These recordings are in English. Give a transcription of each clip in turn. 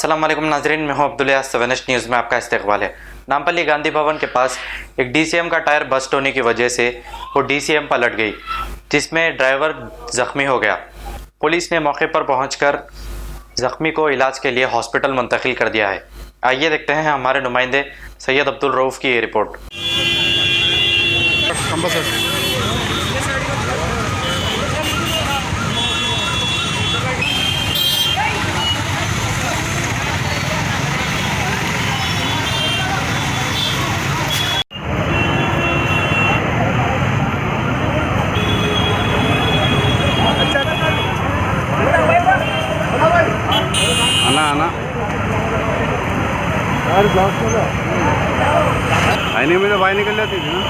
अस्सलाम वालेकुम नाजरीन, मैं हूं अब्दुल्ला। 7 न्यूज़ में आपका इस्तकबाल है। नामपल्ली गांधी भवन के पास एक डीसीएम का टायर बस्ट होने की वजह से वो डीसीएम पलट गई, जिसमें ड्राइवर ज़ख्मी हो गया। पुलिस ने मौके पर पहुंचकर ज़ख्मी को इलाज के लिए हॉस्पिटल मुंतकिल कर दिया है। आइए देखते हैं हमारे नुमाइंदे सैयद अब्दुल रऊफ़ की ये रिपोर्ट। అన్న आईने में तो बाहर निकल जाती थी ना।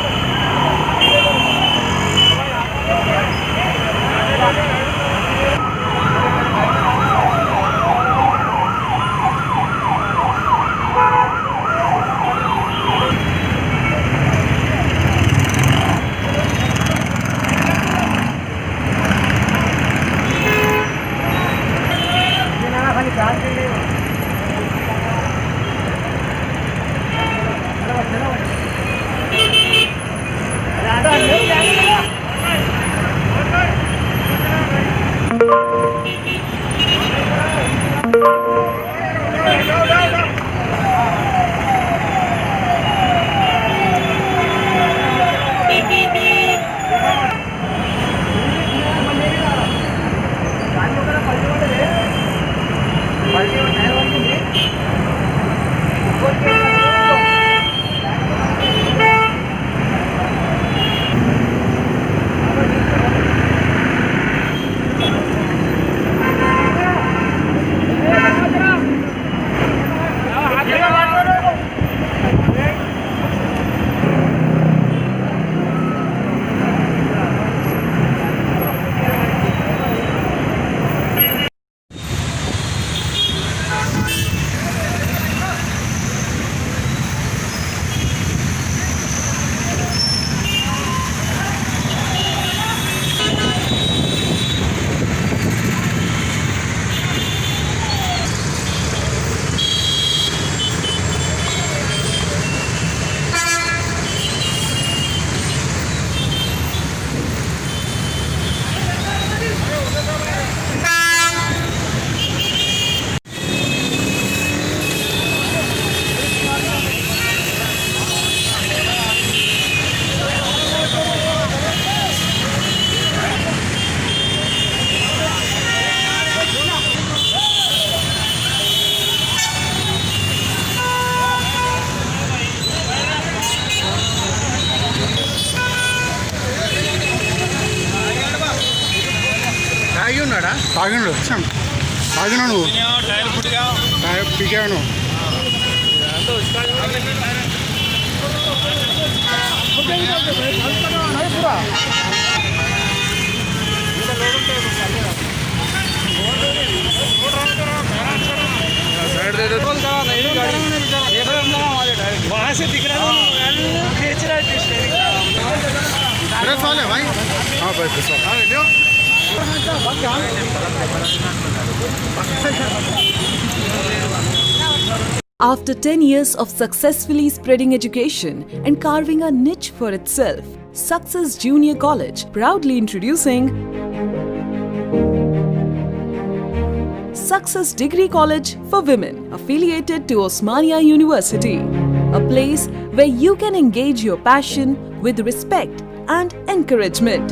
తాగినాడు వచ్చాను తాగినా నువ్వు పీకాను वहाँ से दिख रहा है खींच रहा है भाई। हाँ भाई After 10 years of successfully spreading education and carving a niche for itself, Success Junior College proudly introducing Success Degree College for Women, affiliated to Osmania University, a place where you can engage your passion with respect and encouragement.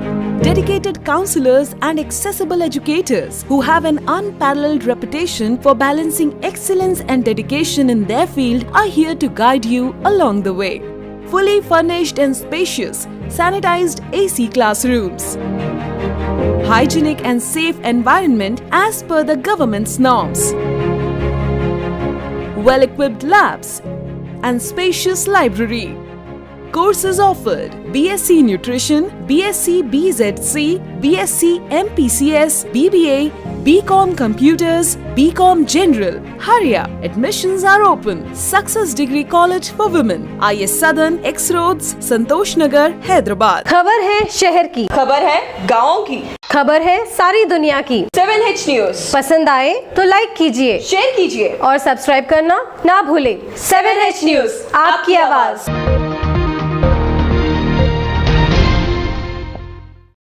Dedicated counselors and accessible educators who have an unparalleled reputation for balancing excellence and dedication in their field are here to guide you along the way. Fully furnished and spacious, sanitized AC classrooms, hygienic and safe environment as per the government's norms, well-equipped labs and spacious library. Courses offered: BSc Nutrition, BSc BZC, BSc MPCS, BBA, BCom Computers, BCom General. Hurry up! Admissions are open. Success Degree College for Women. IS Southern, X Roads, Santosh Nagar, Hyderabad. खबर है शहर की, खबर है गाँव की, खबर है सारी दुनिया की। 7H न्यूज पसंद आए तो लाइक कीजिए, शेयर कीजिए और सब्सक्राइब करना ना भूलें। 7H न्यूज, आपकी आवाज।